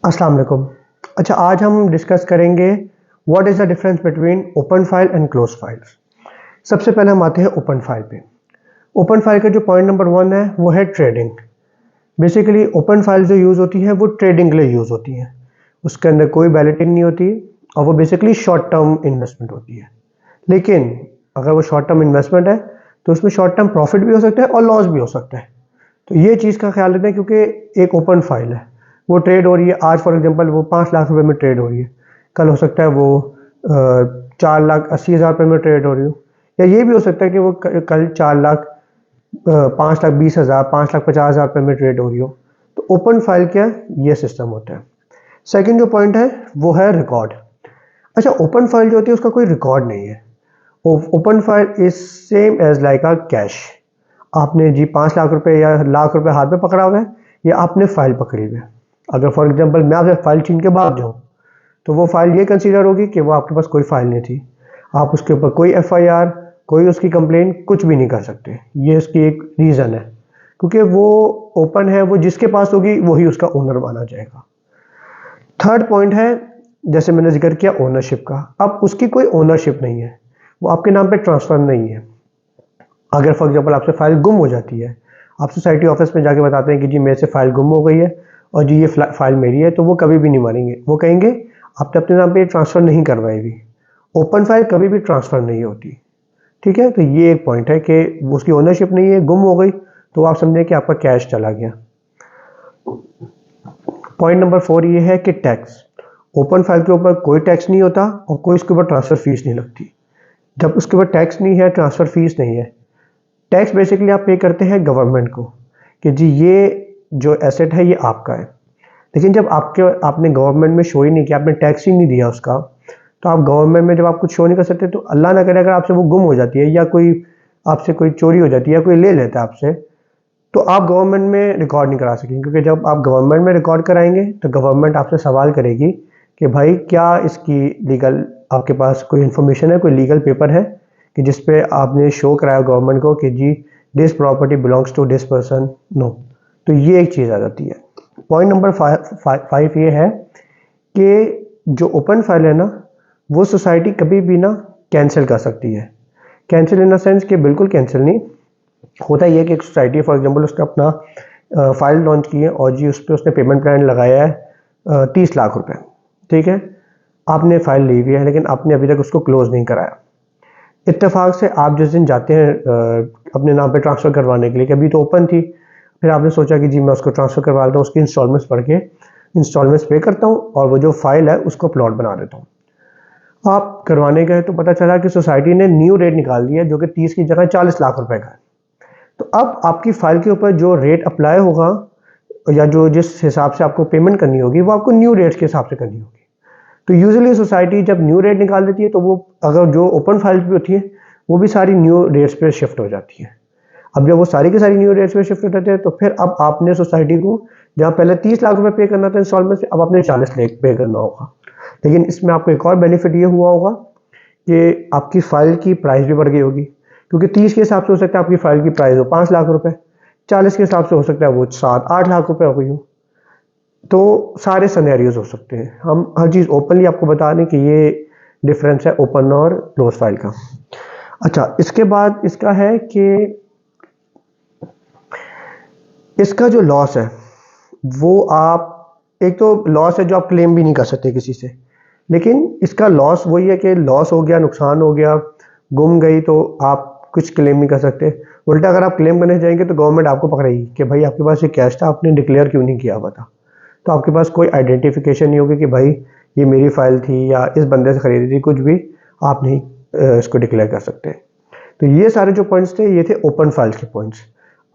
अस्सलाम वालेकुम। अच्छा, आज हम डिस्कस करेंगे what is the difference between open file and close files. सबसे पहले हम आते हैं ओपन फाइल पे। ओपन फाइल का जो पॉइंट नंबर 1 है वो है ट्रेडिंग। बेसिकली ओपन फाइल जो यूज़ होती है वो ट्रेडिंग के लिए यूज़ होती है। उसके अंदर कोई बैलेटिंग नहीं होती और वो बेसिकली शॉर्ट टर्म इन्वेस्टमेंट होती है। लेकिन अगर वो शॉर्ट टर्म इन्वेस्टमेंट है तो उसमें शॉर्ट टर्म प्रॉफिट भी हो सकता है और लॉस भी हो सकता है। तो ये चीज़ का ख्याल रखना है क्योंकि एक ओपन फाइल है, वो ट्रेड हो रही है। आज फॉर एग्जांपल वो 5 लाख रुपए में ट्रेड हो रही है, कल हो सकता है वो 4,80,000 रुपये में ट्रेड हो रही हो, या ये भी हो सकता है कि वो कल 5,20,000 5,50,000 रुपये में ट्रेड हो रही हो। तो ओपन फाइल क्या है, ये सिस्टम होता है। सेकंड जो पॉइंट है वो है रिकॉर्ड। अच्छा, ओपन फाइल जो होती है उसका कोई रिकॉर्ड नहीं है। Open file is same as like a cash. आपने जी 5 लाख रुपए या लाख रुपए हाथ में पकड़ा हुआ है या आपने फाइल पकड़ी हुई है। अगर फॉर एग्जांपल मैं आपसे फाइल छीन के भाग जाऊँ तो वो फाइल ये कंसीडर होगी कि वो आपके पास कोई फाइल नहीं थी। आप उसके ऊपर कोई एफआईआर, कोई उसकी कंप्लेंट कुछ भी नहीं कर सकते। ये इसकी एक रीज़न है, क्योंकि वो ओपन है, वो जिसके पास होगी वही उसका ओनर माना जाएगा। थर्ड पॉइंट है, जैसे मैंने जिक्र किया ओनरशिप का। अब उसकी कोई ओनरशिप नहीं है, वो आपके नाम पे ट्रांसफ़र नहीं है। अगर फॉर एग्जांपल आपसे फाइल गुम हो जाती है, आप सोसाइटी ऑफिस में जाके बताते हैं कि जी मेरे से फाइल गुम हो गई है और जी ये फाइल मेरी है, तो वो कभी भी नहीं मानेंगे। वो कहेंगे आपने अपने नाम पे ट्रांसफ़र नहीं करवाई हुई। ओपन फाइल कभी भी ट्रांसफ़र नहीं होती। ठीक है, तो ये एक पॉइंट है कि उसकी ओनरशिप नहीं है, गुम हो गई तो आप समझें कि आपका कैश चला गया। पॉइंट नंबर 4 ये है कि टैक्स। ओपन फाइल के ऊपर कोई टैक्स नहीं होता और कोई उसके ऊपर ट्रांसफ़र फीस नहीं लगती। जब उसके ऊपर टैक्स नहीं है, ट्रांसफ़र फीस नहीं है, टैक्स बेसिकली आप पे करते हैं गवर्नमेंट को कि जी ये जो एसेट है ये आपका है। लेकिन जब आपने गवर्नमेंट में शो ही नहीं किया, आपने टैक्स ही नहीं दिया उसका, तो आप गवर्नमेंट में जब आप कुछ शो नहीं कर सकते तो अल्लाह ना करे अगर आपसे वो गुम हो जाती है या कोई आपसे कोई चोरी हो जाती है या कोई ले लेता है आपसे, तो आप गवर्नमेंट में रिकॉर्ड नहीं करा सकेंगे। क्योंकि जब आप गवर्नमेंट में रिकॉर्ड कराएंगे तो गवर्नमेंट आपसे सवाल करेगी कि भाई क्या इसकी लीगल, आपके पास कोई इन्फॉर्मेशन है, कोई लीगल पेपर है कि जिस पे आपने शो कराया गवर्नमेंट को कि जी this property belongs to this person. No, तो ये एक चीज़ आ जाती है। पॉइंट नंबर 5 ये है कि जो ओपन फाइल है ना, वो सोसाइटी कभी भी ना कैंसिल कर सकती है। कैंसिल इन द सेंस कि बिल्कुल कैंसिल नहीं होता। ये कि एक सोसाइटी फॉर एग्जांपल उसने अपना फाइल लॉन्च की है और जी उस पर उसने पेमेंट प्लान लगाया है 30 लाख रुपए। ठीक है, आपने फाइल ली हुई है लेकिन आपने अभी तक उसको क्लोज नहीं कराया। इत्तेफाक से आप जिस दिन जाते हैं अपने नाम पे ट्रांसफ़र करवाने के लिए, कि अभी तो ओपन थी, फिर आपने सोचा कि जी मैं उसको ट्रांसफ़र करवा देता हूँ, उसकी इंस्टॉलमेंट्स पढ़ के इंस्टॉलमेंट्स पे करता हूँ और वो जो फाइल है उसको प्लॉट बना देता हूँ। आप करवाने गए तो पता चला कि सोसाइटी ने न्यू रेट निकाल दिया जो कि 30 की जगह 40 लाख रुपए का है। तो अब आपकी फाइल के ऊपर जो रेट अप्लाई होगा या जो जिस हिसाब से आपको पेमेंट करनी होगी वो आपको न्यू रेट्स के हिसाब से करनी होगी। तो यूजुअली सोसाइटी जब न्यू रेट निकाल देती है तो वो अगर जो ओपन फाइल पे होती है वो भी सारी न्यू रेट्स पे शिफ्ट हो जाती है। अब जब वो सारी की सारी न्यू रेट्स पे शिफ्ट हो जाते हैं तो फिर अब आपने सोसाइटी को जहाँ पहले 30 लाख रुपए पे करना था इंस्टॉलमेंट से, अब आपने 40 लाख पे करना होगा। लेकिन इसमें आपको एक और बेनिफिट ये हुआ होगा कि आपकी फाइल की प्राइस भी बढ़ गई होगी, क्योंकि 30 के हिसाब से हो सकता है आपकी फाइल की प्राइस हो 5 लाख रुपए, 40 के हिसाब से हो सकता है वो 7-8 लाख रुपए हो गई हो। तो सारे सिनेरियोज हो सकते हैं। हम हर चीज़ ओपनली आपको बता दें कि ये डिफरेंस है ओपन और क्लोज फाइल का। अच्छा, इसके बाद इसका है कि इसका जो लॉस है वो आप, एक तो लॉस है जो आप क्लेम भी नहीं कर सकते किसी से, लेकिन इसका लॉस वही है कि लॉस हो गया, नुकसान हो गया, गुम गई तो आप कुछ क्लेम नहीं कर सकते। उल्टा अगर आप क्लेम करने जाएंगे तो गवर्नमेंट आपको पकड़ेगी कि भाई आपके पास ये कैश था, आपने डिक्लेयर क्यों नहीं किया हुआ था। तो आपके पास कोई आइडेंटिफिकेशन नहीं होगी कि भाई ये मेरी फाइल थी या इस बंदे से खरीदी थी, कुछ भी आप नहीं इसको डिक्लेयर कर सकते। तो ये सारे जो पॉइंट्स थे ये थे ओपन फाइल्स के पॉइंट्स।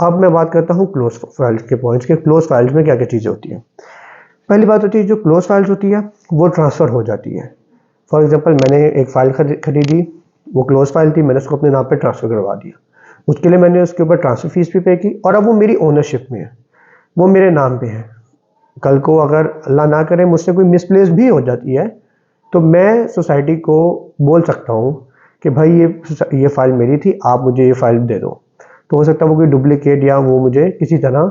अब मैं बात करता हूँ क्लोज फाइल्स के पॉइंट्स के। क्लोज फाइल्स में क्या क्या चीज़ें होती हैं। पहली बात होती है जो क्लोज फाइल्स होती है वो ट्रांसफ़र हो जाती है। फॉर एग्जांपल मैंने एक फ़ाइल खरीदी, वो क्लोज फाइल थी, मैंने उसको अपने नाम पे ट्रांसफ़र करवा दिया। उसके लिए मैंने उसके ऊपर ट्रांसफ़र फीस भी पे की और अब वो मेरी ओनरशिप में है, वो मेरे नाम पे है। कल को अगर अल्लाह ना करे मुझसे कोई मिसप्लेस भी हो जाती है तो मैं सोसाइटी को बोल सकता हूँ कि भाई ये फ़ाइल मेरी थी, आप मुझे ये फ़ाइल दे दो। तो हो सकता है वो कोई डुप्लीकेट या वो मुझे किसी तरह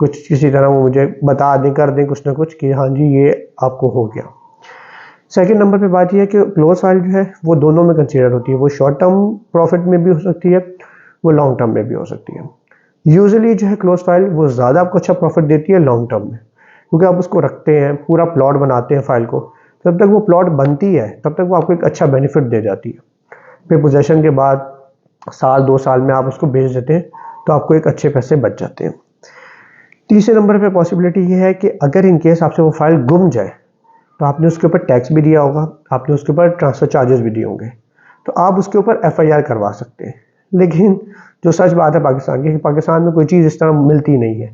कुछ किसी तरह वो मुझे बता दें, कर दें कुछ ना कुछ कि हाँ जी ये आपको हो गया। सेकंड नंबर पे बात यह है कि क्लोज फाइल जो है वो दोनों में कंसीडर होती है, वो शॉर्ट टर्म प्रॉफिट में भी हो सकती है, वो लॉन्ग टर्म में भी हो सकती है। यूजुअली जो है क्लोज फाइल वो ज़्यादा आपको अच्छा प्रॉफिट देती है लॉन्ग टर्म में, क्योंकि आप उसको रखते हैं, पूरा प्लॉट बनाते हैं फाइल को, जब तक वो प्लॉट बनती है तब तक वो आपको एक अच्छा बेनिफिट दे जाती है। फिर पोजेशन के बाद साल 2 साल में आप उसको बेच देते हैं तो आपको एक अच्छे पैसे बच जाते हैं। तीसरे नंबर पे पॉसिबिलिटी ये है कि अगर इन केस आपसे वो फाइल गुम जाए तो आपने उसके ऊपर टैक्स भी दिया होगा, आपने उसके ऊपर ट्रांसफ़र चार्जेस भी दिए होंगे, तो आप उसके ऊपर एफआईआर करवा सकते हैं। लेकिन जो सच बात है पाकिस्तान की, पाकिस्तान में कोई चीज़ इस तरह मिलती नहीं है,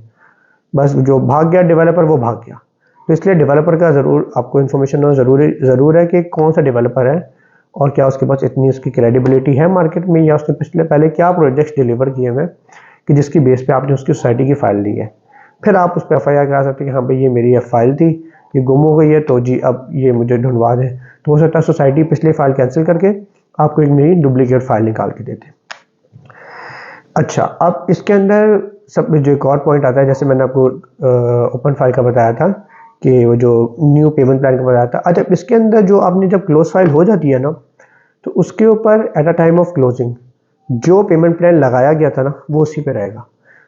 बस जो भाग गया डेवलपर वो भाग गया। तो इसलिए डेवलपर का ज़रूर आपको इन्फॉर्मेशन होना ज़रूर है कि कौन सा डेवलपर है और क्या उसके पास इतनी उसकी क्रेडिबिलिटी है मार्केट में, या उसने पहले क्या प्रोजेक्ट्स डिलीवर किए हुए कि जिसकी बेस पे आपने उसकी सोसाइटी की फ़ाइल ली है। फिर आप उस पर एफआईआर करा सकते हैं कि हाँ भाई ये मेरी फाइल थी, ये गुम हो गई है, तो जी अब ये मुझे ढूंढवा दें। तो हो सकता है सोसाइटी पिछली फाइल कैंसिल करके आपको एक नई डुप्लीकेट फाइल निकाल के देते। अच्छा, अब इसके अंदर सब जो एक और पॉइंट आता है, जैसे मैंने आपको ओपन फाइल का बताया था कि वो जो न्यू पेमेंट प्लान का बताया था। अच्छा, इसके अंदर जो आपने जब क्लोज फाइल हो जाती है ना, तो उसके ऊपर at a time of closing जो पेमेंट प्लान लगाया गया था ना वो उसी पे रहेगा।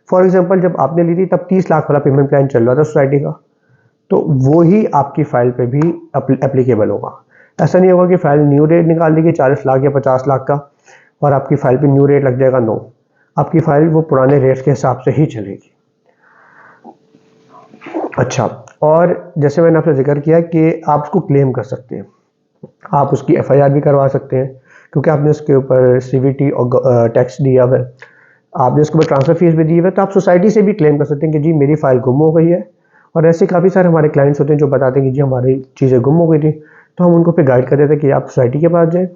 फॉर एग्जांपल जब आपने ली थी तब 30 लाख वाला पेमेंट प्लान चल रहा था सोसाइटी का, तो वो ही आपकी फ़ाइल पे भी एप्लीकेबल होगा। ऐसा नहीं होगा कि फ़ाइल न्यू रेट निकाल देगी 40 लाख या 50 लाख का और आपकी फ़ाइल पे न्यू रेट लग जाएगा। नो, आपकी फ़ाइल वो पुराने रेट्स के हिसाब से ही चलेगी। अच्छा, और जैसे मैंने आपसे जिक्र किया कि आप उसको क्लेम कर सकते हैं, आप उसकी एफआईआर भी करवा सकते हैं, क्योंकि आपने उसके ऊपर सीवीटी और टैक्स दिया हुआ है, आपने उसके ऊपर ट्रांसफ़र फीस भी दी हुई है, तो आप सोसाइटी से भी क्लेम कर सकते हैं कि जी मेरी फ़ाइल गुम हो गई है। और ऐसे काफ़ी सारे हमारे क्लाइंट्स होते हैं जो बताते हैं कि जी हमारी चीज़ें गुम हो गई थी, तो हम उनको फिर गाइड कर देते हैं कि आप सोसाइटी के पास जाएँ,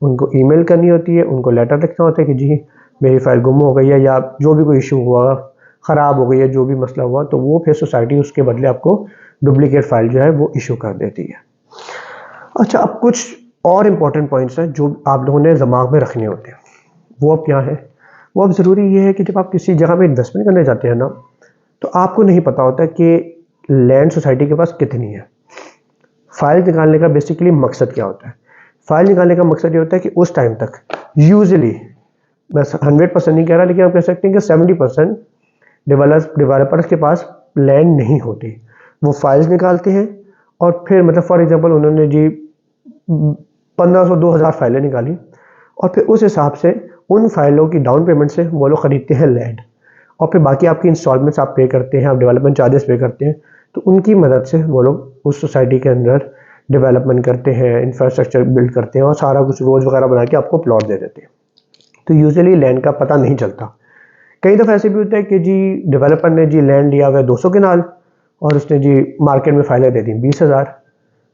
उनको ईमेल करनी होती है, उनको लेटर लिखना होता है कि जी मेरी फ़ाइल गुम हो गई है, या जो भी कोई इशू हुआ, ख़राब हो गई है, जो भी मसला हुआ, तो वो फिर सोसाइटी उसके बदले आपको डुप्लीकेट फ़ाइल जो है वो इशू कर देती है। अच्छा, अब कुछ और इम्पॉर्टेंट पॉइंट्स हैं जो आप लोगों ने दिमाग में रखने होते हैं। वो अब क्या है? वो अब ज़रूरी ये है कि जब आप किसी जगह में इन्वेस्टमेंट करने जाते हैं ना, तो आपको नहीं पता होता कि लैंड सोसाइटी के पास कितनी है। फाइल निकालने का बेसिकली मकसद क्या होता है? फाइल निकालने का मकसद ये होता है कि उस टाइम तक यूजुअली, मैं 100% नहीं कह रहा, लेकिन आप कह सकते हैं कि 70% डेवलपर्स के पास लैंड नहीं होती। वो फाइल्स निकालते हैं और फिर मतलब फॉर एग्जांपल उन्होंने जी 1500-2000 फाइलें निकाली और फिर उस हिसाब से उन फाइलों की डाउन पेमेंट से वो लोग ख़रीदते हैं लैंड, और फिर बाकी आपकी इंस्टॉलमेंट्स आप पे करते हैं, आप डेवलपमेंट चार्जेस पे करते हैं। तो उनकी मदद से वो लोग उस सोसाइटी के अंदर डेवलपमेंट करते हैं, इंफ्रास्ट्रक्चर बिल्ड करते हैं और सारा कुछ रोज वगैरह बना के आपको प्लॉट दे देते हैं। तो यूजुअली लैंड का पता नहीं चलता। कई दफ़ा ऐसे भी होता है कि जी डेवलपर ने जी लैंड लिया हुआ है 200 कनाल और उसने जी मार्केट में फाइलें दे दी 20,000।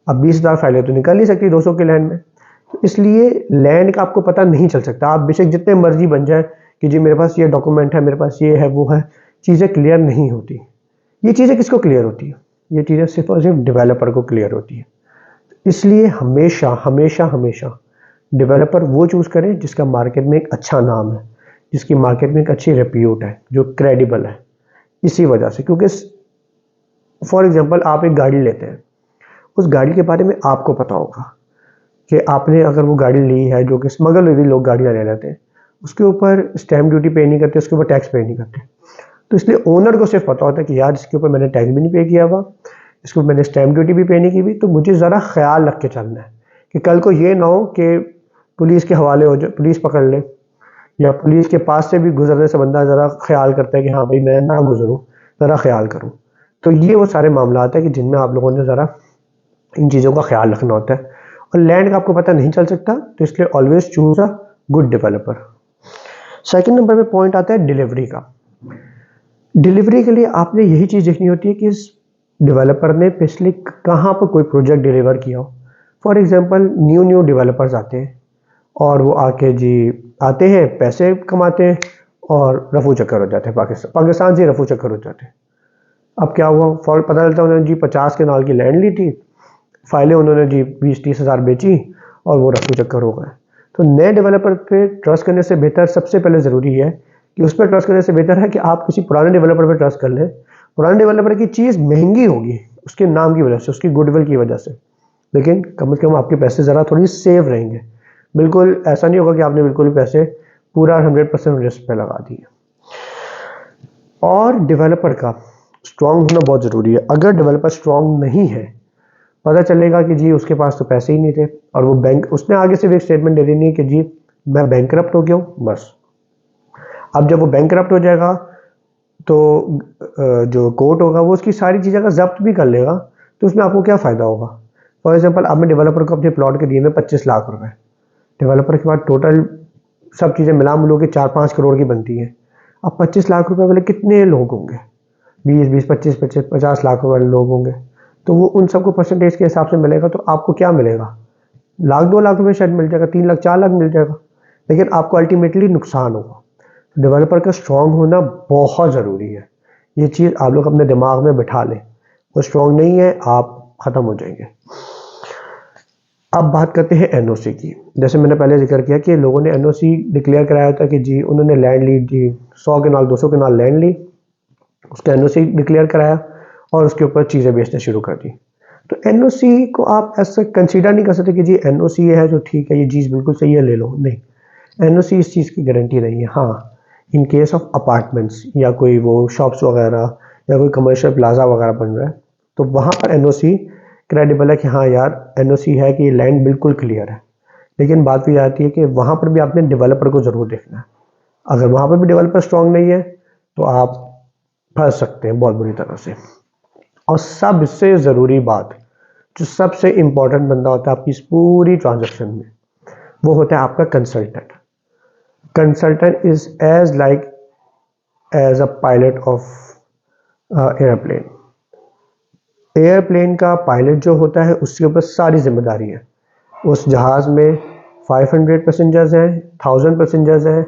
अब 20,000 फाइलें तो निकल नहीं सकती 200 के लैंड में, तो इसलिए लैंड का आपको पता नहीं चल सकता। आप बेशक जितने मर्जी बन जाए कि जी मेरे पास ये डॉक्यूमेंट है, मेरे पास ये है, वो है, चीज़ें क्लियर नहीं होती। ये चीज़ें किसको क्लियर होती है? ये चीज़ें सिर्फ और सिर्फ डेवलपर को क्लियर होती है। इसलिए हमेशा हमेशा हमेशा डेवलपर वो चूज़ करें जिसका मार्केट में एक अच्छा नाम है, जिसकी मार्केट में एक अच्छी रेप्यूट है, जो क्रेडिबल है। इसी वजह से, क्योंकि फॉर एग्जांपल आप एक गाड़ी लेते हैं, उस गाड़ी के बारे में आपको पता होगा कि आपने अगर वो गाड़ी ली है, जो कि स्मगल हुई लोग गाड़ियाँ ले लेते हैं, उसके ऊपर स्टैम्प ड्यूटी पे नहीं करते, उसके ऊपर टैक्स पे नहीं करते। तो इसलिए ओनर को सिर्फ पता होता है कि यार इसके ऊपर मैंने टैक्स भी नहीं पे किया हुआ, इसके ऊपर मैंने स्टैम्प ड्यूटी भी पे नहीं की हुई, तो मुझे ज़रा ख्याल रख के चलना है कि कल को ये ना हो कि पुलिस के हवाले हो जाए, पुलिस पकड़ ले, या पुलिस के पास से भी गुजरने से बंदा ज़रा ख्याल करता है कि हाँ भाई मैं ना गुजरूँ, ज़रा ख्याल करूँ। तो ये वो सारे मामलात है कि जिनमें आप लोगों ने ज़रा इन चीज़ों का ख्याल रखना होता है। और लैंड का आपको पता नहीं चल सकता, तो इसलिए always choose a good developer. Second number पे पॉइंट आता है डिलीवरी का। डिलीवरी के लिए आपने यही चीज़ देखनी होती है कि इस डेवलपर ने पिछले कहाँ पर कोई प्रोजेक्ट डिलीवर किया हो। फॉर एग्जांपल न्यू डेवलपर्स आते हैं और वो आके जी आते हैं, पैसे कमाते हैं और रफू चक्कर हो जाते हैं, पाकिस्तान से रफू चक्कर हो जाते हैं। अब क्या हुआ, फॉर पता चलता है उन्होंने जी 50 कनाल की लैंड ली थी, फाइलें उन्होंने जी 20-30 हज़ार बेची और वो रफू चक्कर हो गए। तो नए डेवलपर पे ट्रस्ट करने से बेहतर, सबसे पहले ज़रूरी है कि उस पर ट्रस्ट करने से बेहतर है कि आप किसी पुराने डेवलपर पे ट्रस्ट कर लें, पुराने डेवलपर की चीज़ महंगी होगी उसके नाम की वजह से, उसकी गुडविल की वजह से, लेकिन कम से कम आपके पैसे ज़रा थोड़ी सेव रहेंगे। बिल्कुल ऐसा नहीं होगा कि आपने बिल्कुल भी पैसे पूरा 100% रिस्क पे लगा दिए। और डेवलपर का स्ट्रांग होना बहुत ज़रूरी है। अगर डेवलपर स्ट्रांग नहीं है, पता चलेगा कि जी उसके पास तो पैसे ही नहीं थे, और वो बैंक, उसने आगे से भी एक स्टेटमेंट दे देनी है कि जी मैं बैंकरप्ट हो गया हूँ बस। अब जब वो बैंकरप्ट हो जाएगा तो जो कोर्ट होगा वो उसकी सारी चीज़ें का जब्त भी कर लेगा, तो उसमें आपको क्या फ़ायदा होगा। फॉर एग्जांपल आपने डेवलपर को अपने प्लॉट के दिए में 25 लाख रुपए, डेवलपर के बाद टोटल सब चीज़ें मिला मिलो के 4-5 करोड़ की बनती हैं। अब 25 लाख रुपए वाले कितने लोग होंगे, 20-20, 25-25, 50 लाख रुपए वाले लोग होंगे, तो वो उन सबको परसेंटेज के हिसाब से मिलेगा, तो आपको क्या मिलेगा, लाख 2 लाख रुपए शायद मिल जाएगा, 3 लाख 4 लाख मिल जाएगा, लेकिन आपको अल्टीमेटली नुकसान होगा। डेवलपर का स्ट्रांग होना बहुत ज़रूरी है, ये चीज़ आप लोग अपने दिमाग में बिठा लें। वो स्ट्रांग नहीं है, आप ख़त्म हो जाएंगे। अब बात करते हैं एनओसी की। जैसे मैंने पहले जिक्र किया कि लोगों ने एनओसी डिक्लेयर कराया था कि जी उन्होंने लैंड ली, जी 100 कनाल 200 कनाल लैंड ली, उसका एनओसी डिक्लेयर कराया और उसके ऊपर चीज़ें बेचना शुरू कर दी। तो एनओसी को आप ऐसा कंसीडर नहीं कर सकते कि जी एनओसी है जो ठीक है, ये चीज़ बिल्कुल सही है, ले लो। नहीं, एनओसी इस चीज़ की गारंटी नहीं है। हाँ, इन केस ऑफ अपार्टमेंट्स या कोई वो शॉप्स वगैरह या कोई कमर्शियल प्लाजा वगैरह बन रहा है, तो वहाँ पर एनओसी क्रेडिबल है कि हाँ यार एनओसी है कि ये लैंड बिल्कुल क्लियर है। लेकिन बात भी आती है कि वहाँ पर भी आपने डेवलपर को ज़रूर देखना है। अगर वहाँ पर भी डेवलपर स्ट्रांग नहीं है तो आप फंस सकते हैं बहुत बुरी तरह से। और सबसे ज़रूरी बात, जो सबसे इम्पोर्टेंट बंदा होता है आपकी इस पूरी ट्रांजैक्शन में, वो होता है आपका consultant. Consultant is as like as a pilot of airplane. Airplane का पायलट जो होता है उसके ऊपर सारी जिम्मेदारी है। उस जहाज़ में 500 पैसेंजर्स हैं, 1000 पैसेंजर्स हैं,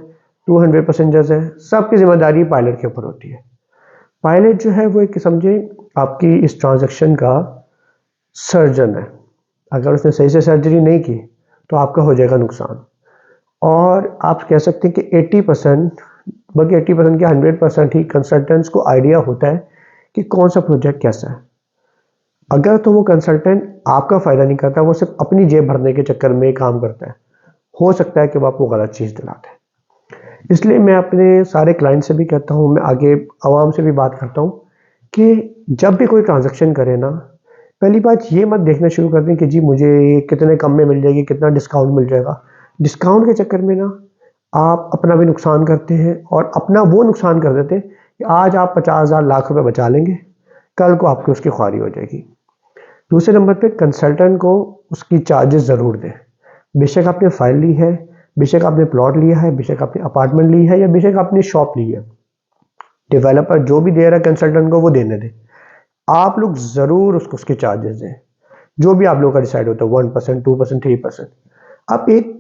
200 पैसेंजर्स हैं, सबकी जिम्मेदारी पायलट के ऊपर होती है। पायलट जो है वो एक समझे आपकी इस ट्रांजैक्शन का सर्जन है। अगर उसने सही से सर्जरी नहीं की तो आपका हो जाएगा नुकसान। और आप कह सकते हैं कि 80%, बल्कि 80% क्या 100% ही कंसल्टेंट्स को आइडिया होता है कि कौन सा प्रोजेक्ट कैसा है। अगर तो वो कंसल्टेंट आपका फ़ायदा नहीं करता, वो सिर्फ अपनी जेब भरने के चक्कर में काम करता है, हो सकता है कि वो आपको गलत चीज़ दिलाते हैं। इसलिए मैं अपने सारे क्लाइंट से भी कहता हूँ, मैं आगे आवाम से भी बात करता हूँ कि जब भी कोई ट्रांजैक्शन करे ना, पहली बात ये मत देखना शुरू कर दें कि जी मुझे कितने कम में मिल जाएगी, कितना डिस्काउंट मिल जाएगा। डिस्काउंट के चक्कर में ना आप अपना भी नुकसान करते हैं और अपना वो नुकसान कर देते हैं कि आज आप 50,000 लाख रुपए बचा लेंगे, कल को आपकी उसकी ख्वारी हो जाएगी। दूसरे नंबर पे कंसल्टेंट को उसकी चार्जेस ज़रूर दें। बेशक आपने फाइल ली है, बेशक आपने प्लॉट लिया है, बेशक आपने अपार्टमेंट ली है या बेशक आपने शॉप ली है, डेवलपर जो भी दे रहा है कंसल्टेंट को वो देने दें। आप लोग ज़रूर उसको उसके चार्जेस दें, जो भी आप लोग का डिसाइड होता है, 1%, 2%, 3%। अब एक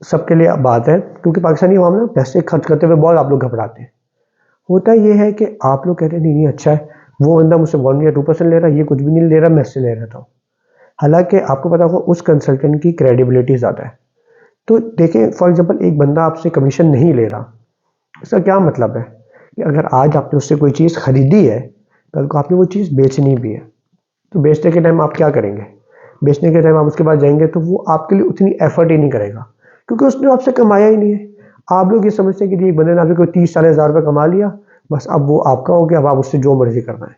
सबके लिए बात है, क्योंकि पाकिस्तानी अवाम ना पैसे खर्च करते हुए बहुत आप लोग घबराते हैं। होता ये है कि आप लोग कहते हैं नहीं नहीं अच्छा है, वो बंदा मुझसे 1 या 2% ले रहा है, ये कुछ भी नहीं ले रहा, मैं इससे ले रहता हूँ। हालांकि आपको पता होगा उस कंसल्टेंट की क्रेडिबिलिटी ज़्यादा है। तो देखें, फॉर एग्जांपल एक बंदा आपसे कमीशन नहीं ले रहा, इसका क्या मतलब है कि अगर आज आपने उससे कोई चीज़ खरीदी है, कल को आपने वो चीज़ बेचनी भी है, तो बेचने के टाइम आप क्या करेंगे, बेचने के टाइम आप उसके पास जाएंगे तो वो आपके लिए उतनी एफर्ट ही नहीं करेगा, क्योंकि उसने आपसे कमाया ही नहीं है। आप लोग ये समझते हैं कि जी एक बंदे ने आपसे कोई 30-40 हज़ार रुपये कमा लिया, बस अब वो आपका हो गया, अब आप उससे जो मर्जी करना है।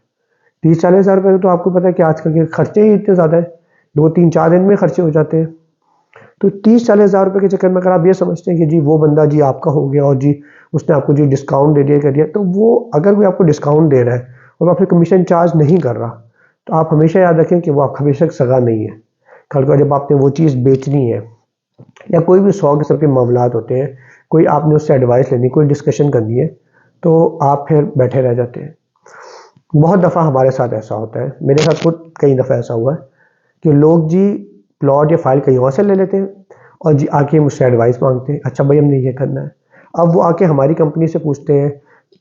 30-40 हज़ार रुपये तो आपको पता है कि आजकल के खर्चे ही इतने ज़्यादा है, 2-3-4 दिन में खर्चे हो जाते हैं। तो 30-40 हज़ार रुपये के चक्कर में अगर आप ये समझते हैं कि जी वो बंदा जी आपका हो गया और जी उसने आपको जी डिस्काउंट दे दिया कर दिया, तो वो अगर कोई आपको डिस्काउंट दे रहा है और आपसे कमीशन चार्ज नहीं कर रहा, तो आप हमेशा याद रखें कि वो आपका बेशक सगा नहीं है। कल को जब आपने वो चीज़ बेचनी है या कोई भी 100 किस्म के मामलात होते हैं, कोई आपने उससे एडवाइस लेनी, कोई डिस्कशन करनी है, तो आप फिर बैठे रह जाते हैं। बहुत दफ़ा हमारे साथ ऐसा होता है, मेरे साथ खुद कई दफ़ा ऐसा हुआ है कि लोग जी प्लॉट या फाइल कहीं और से ले लेते हैं और जी आके मुझसे एडवाइस मांगते हैं, अच्छा भाई हमने ये करना है। अब वो आके हमारी कंपनी से पूछते हैं,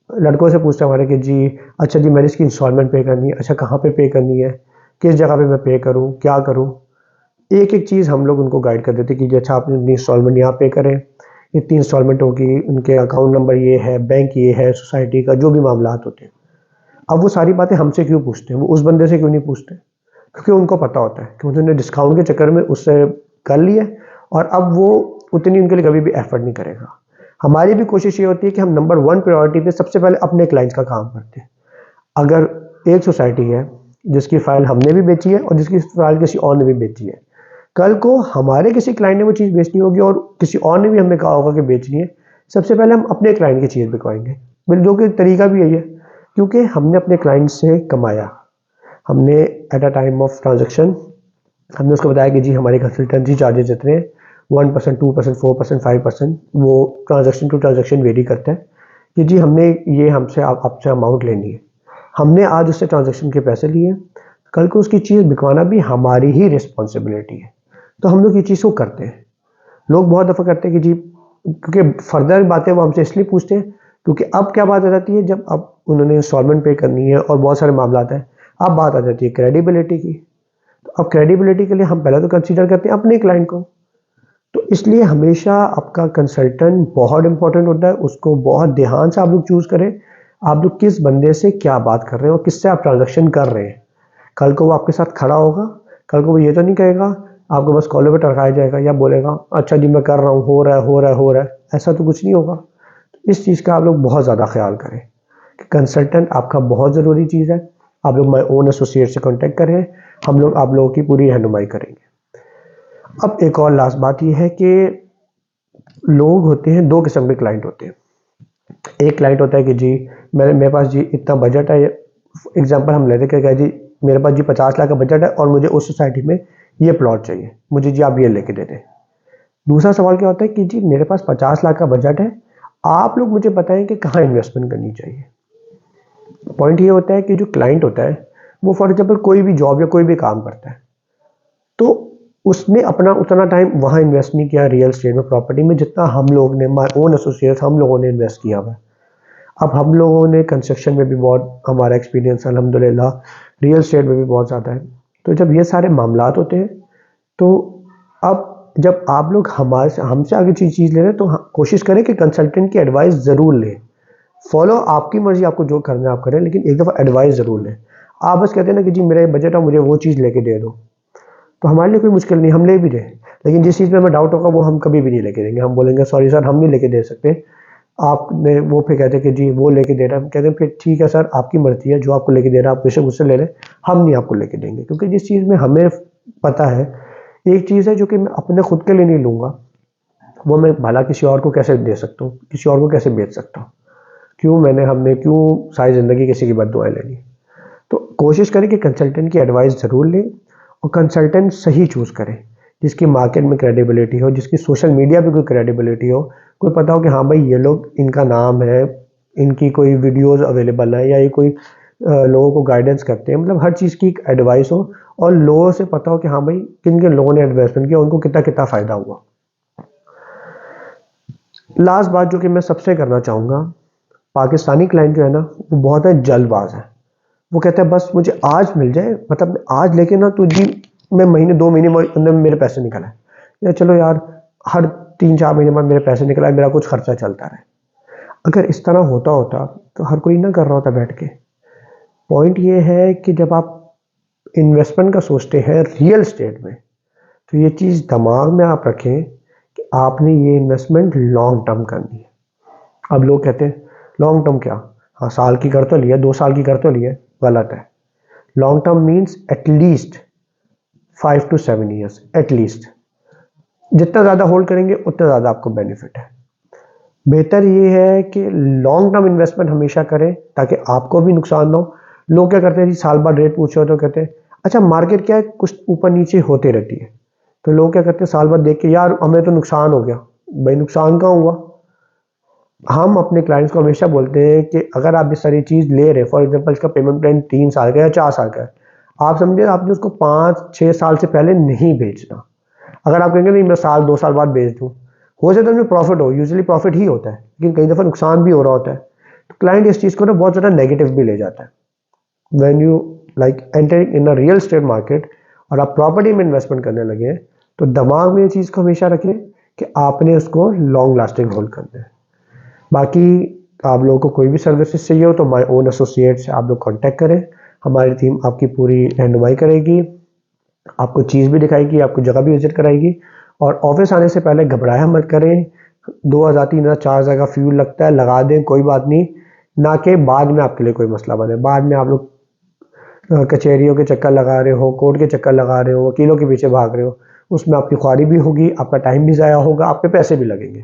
लड़कों से पूछते हैं हमारे कि जी अच्छा जी मैंने इसकी इंस्टॉलमेंट पे करनी है, अच्छा कहाँ पे पे करनी है, किस जगह पे मैं पे करूँ, क्या करूँ। एक एक चीज़ हम लोग उनको गाइड कर देते कि जी अच्छा आप अपनी इंस्टॉलमेंट यहाँ पे करें, इतनी इंस्टॉलमेंट होगी, उनके अकाउंट नंबर ये है, बैंक ये है, सोसाइटी का जो भी मामला होते हैं। अब वो सारी बातें हमसे क्यों पूछते हैं, वो उस बंदे से क्यों नहीं पूछते? क्योंकि उनको पता होता है कि उन्होंने डिस्काउंट के चक्कर में उससे कर लिया और अब वो उतनी उनके लिए कभी भी एफर्ट नहीं करेगा। हमारी भी कोशिश ये होती है कि हम नंबर 1 प्रायोरिटी पे सबसे पहले अपने क्लाइंट्स का काम करते हैं। अगर एक सोसाइटी है जिसकी फाइल हमने भी बेची है और जिसकी फाइल किसी और ने भी बेची है, कल को हमारे किसी क्लाइंट ने वो चीज़ बेचनी होगी और किसी और ने भी हमें कहा होगा कि बेचनी है, सबसे पहले हम अपने क्लाइंट की चीज़ बिकवाएंगे। बिल जो कि तरीका भी यही है, क्योंकि हमने अपने क्लाइंट से कमाया, हमने at a time of transaction हमने उसको बताया कि जी हमारे कंसल्टेंसी चार्जेस इतने 1%, 2%, 4%, 5%, वो ट्रांजेक्शन टू ट्रांजेक्शन वेरी करता है कि जी हमने ये हमसे आपसे अमाउंट लेनी है, हमने आज उससे ट्रांजेक्शन के पैसे लिए, कल को उसकी चीज़ बिकवाना भी हमारी ही रिस्पॉन्सिबिलिटी है। तो हम लोग ये चीज़ को करते हैं। लोग बहुत दफ़ा करते हैं कि जी, क्योंकि फर्दर बातें वो हमसे इसलिए पूछते हैं क्योंकि अब क्या बात आ जाती है, जब अब उन्होंने इंस्टॉलमेंट पे करनी है और बहुत सारे मामला हैं, अब बात आ जाती है क्रेडिबिलिटी की। तो अब क्रेडिबिलिटी के लिए हम पहले तो कंसीडर करते हैं अपने क्लाइंट को। तो इसलिए हमेशा आपका कंसल्टेंट बहुत इंपॉर्टेंट होता है, उसको बहुत ध्यान से आप लोग चूज़ करें। आप लोग किस बंदे से क्या बात कर रहे हो, किससे आप ट्रांजेक्शन कर रहे हैं। कल को वो आपके साथ खड़ा होगा, कल को वो ये तो नहीं कहेगा आपको बस कॉलर पे टरकाया जाएगा या बोलेगा अच्छा जी मैं कर रहा हूँ, हो रहा है हो रहा है हो रहा है, ऐसा तो कुछ नहीं होगा। तो इस चीज़ का आप लोग बहुत ज़्यादा ख्याल करें कि कंसल्टेंट आपका बहुत ज़रूरी चीज़ है। आप लोग माई ओन एसोसिएट से कॉन्टेक्ट करें, हम लोग आप लोगों की पूरी रहनुमाई करेंगे। अब एक और लास्ट बात यह है कि लोग होते हैं, 2 किस्म के क्लाइंट होते हैं। एक क्लाइंट होता है कि जी मेरे पास जी इतना बजट है, एग्जांपल हम लेते हैं कि जी मेरे पास जी 50 लाख का बजट है और मुझे उस सोसाइटी में ये प्लॉट चाहिए, मुझे जी आप ये लेके दे दें। दूसरा सवाल क्या होता है कि जी मेरे पास 50 लाख का बजट है, आप लोग मुझे बताएं कि कहाँ इन्वेस्टमेंट करनी चाहिए। पॉइंट ये होता है कि जो क्लाइंट होता है वो फॉर एग्जाम्पल कोई भी जॉब या कोई भी काम करता है, तो उसने अपना उतना टाइम वहाँ इन्वेस्ट नहीं किया रियल एस्टेट में, प्रॉपर्टी में, जितना हम लोग ने माय ओन एसोसिएट्स हम लोगों ने इन्वेस्ट किया हुआ है। अब हम लोगों ने कंस्ट्रक्शन में भी बहुत हमारा एक्सपीरियंस अल्हम्दुलिल्लाह, रियल एस्टेट में भी बहुत ज़्यादा है। तो जब ये सारे मामलात होते हैं, तो अब जब आप लोग हमसे आगे चीज़ ले रहे हैं, तो कोशिश करें कि कंसल्टेंट की एडवाइस ज़रूर लें। फॉलो आपकी मर्जी, आपको जो करना है आप करें, लेकिन एक दफ़ा एडवाइस ज़रूर लें। आप बस कहते हैं ना कि जी मेरा ये बजट है, मुझे वो चीज़ लेके दे दो, तो हमारे लिए कोई मुश्किल नहीं, हम ले भी दें। लेकिन जिस चीज़ में हमें डाउट होगा वो हम कभी भी नहीं लेके देंगे। हम बोलेंगे सॉरी सर हम नहीं लेके दे सकते, आपने वो फिर कहते हैं कि जी वो लेके दे रहा है, हम कहते हैं फिर ठीक है सर आपकी मर्जी है, जो आपको लेके दे रहा है आप बेशक उससे ले लें, हम नहीं आपको लेके देंगे। क्योंकि जिस चीज़ में हमें पता है, एक चीज़ है जो कि मैं अपने खुद के लिए नहीं लूँगा, वो मैं भला किसी और को कैसे दे सकता हूँ, किसी और को कैसे बेच सकता हूँ। हमने क्यों सारी ज़िंदगी किसी की बद्दुआएं लेनी। तो कोशिश करें कि कंसल्टेंट की एडवाइस ज़रूर लें और कंसल्टेंट सही चूज़ करें, जिसकी मार्केट में क्रेडिबिलिटी हो, जिसकी सोशल मीडिया पे कोई क्रेडिबिलिटी हो, कोई पता हो कि हाँ भाई ये लोग, इनका नाम है, इनकी कोई वीडियोस अवेलेबल है या ये कोई लोगों को गाइडेंस करते हैं, मतलब हर चीज़ की एक एडवाइस हो और लोगों से पता हो कि हाँ भाई किन किन लोगों ने इन्वेस्टमेंट किया, उनको कितना कितना फ़ायदा हुआ। लास्ट बात जो कि मैं सबसे करना चाहूँगा, पाकिस्तानी क्लाइंट जो है ना वो बहुत है जल्दबाज है। वो कहता है बस मुझे आज मिल जाए, मतलब आज लेके ना तो जी मैं महीने 2 महीने में अंदर मेरे पैसे निकल आए, या चलो यार हर 3-4 महीने बाद मेरे पैसे निकल आए, मेरा कुछ खर्चा चलता रहे। अगर इस तरह होता होता तो हर कोई ना कर रहा होता बैठ के। पॉइंट ये है कि जब आप इन्वेस्टमेंट का सोचते हैं रियल एस्टेट में, तो ये चीज़ दिमाग में आप रखें कि आपने ये इन्वेस्टमेंट लॉन्ग टर्म करनी है। अब लोग कहते हैं लॉन्ग टर्म क्या, हाँ साल की कर तो लिया, 2 साल की कर तो लिया, गलत है। Long term means at least 5 to 7 years, at least. जितना ज़्यादा होल्ड करेंगे उतना ज़्यादा आपको बेनिफिट है। बेहतर ये है कि लॉन्ग टर्म इन्वेस्टमेंट हमेशा करें ताकि आपको भी नुकसान ना हो। लोग क्या करते हैं जी, साल बाद रेट पूछो तो कहते हैं अच्छा मार्केट क्या है, कुछ ऊपर नीचे होते रहती है, तो लोग क्या करते हैं साल बाद देख के यार हमें तो नुकसान हो गया। भाई नुकसान कहाँ हुआ? हम अपने क्लाइंट्स को हमेशा बोलते हैं कि अगर आप ये सारी चीज़ ले रहे हैं, फॉर एग्जांपल इसका पेमेंट प्लान 3 साल का या 4 साल का है, आप समझिए आपने उसको 5-6 साल से पहले नहीं बेचना। अगर आप कहेंगे नहीं मैं साल 2 साल बाद बेच दूँ, हो सकता है उसमें प्रॉफिट हो, यूजुअली प्रॉफिट ही होता है, लेकिन कई दफ़ा नुकसान भी हो रहा होता है। तो क्लाइंट इस चीज़ को ना बहुत ज़्यादा नेगेटिव भी ले जाता है। When you like entering in a real estate market और आप प्रॉपर्टी में इन्वेस्टमेंट करने लगे, तो दिमाग में ये चीज़ को हमेशा रखें कि आपने उसको लॉन्ग लास्टिंग होल्ड करना है। बाकी आप लोगों को कोई भी सर्विसेज चाहिए हो तो माय ओन एसोसिएट से आप लोग कांटेक्ट करें। हमारी टीम आपकी पूरी रहनुमाई करेगी, आपको चीज़ भी दिखाएगी, आपको जगह भी विजिट कराएगी। और ऑफिस आने से पहले घबराया मत करें। 2000 3000 4000 का फ्यूल लगता है, लगा दें, कोई बात नहीं। ना कि बाद में आपके लिए कोई मसला बने, बाद में आप लोग कचहरियों के चक्कर लगा रहे हो, कोर्ट के चक्कर लगा रहे हो, वकीलों के पीछे भाग रहे हो, उसमें आपकी ख्वारी भी होगी, आपका टाइम भी ज़ाया होगा, आपके पैसे भी लगेंगे।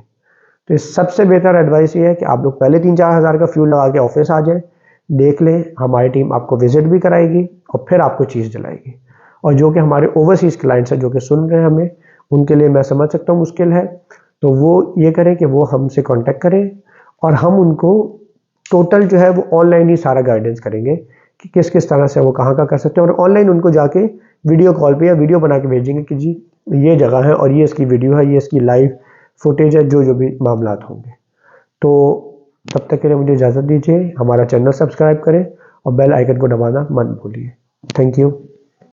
तो इस सबसे बेहतर एडवाइस ये है कि आप लोग पहले 3-4 हज़ार का फ्यूल लगा के ऑफिस आ जाएं, देख लें, हमारी टीम आपको विजिट भी कराएगी और फिर आपको चीज़ दिलाएगी। और जो कि हमारे ओवरसीज़ क्लाइंट्स हैं जो कि सुन रहे हैं हमें, उनके लिए मैं समझ सकता हूँ मुश्किल है, तो वो ये करें कि वो हमसे कांटेक्ट करें और हम उनको टोटल जो है वो ऑनलाइन ही सारा गाइडेंस करेंगे कि किस किस तरह से वो कहाँ का कर सकते हैं। और ऑनलाइन उनको जाके वीडियो कॉल पे या वीडियो बना के भेजेंगे कि जी ये जगह है और ये इसकी वीडियो है, ये इसकी लाइव फुटेज है, जो जो भी मामलात होंगे। तो तब तक के लिए मुझे इजाज़त दीजिए, हमारा चैनल सब्सक्राइब करें और बेल आइकन को दबाना मत भूलिए। Thank you.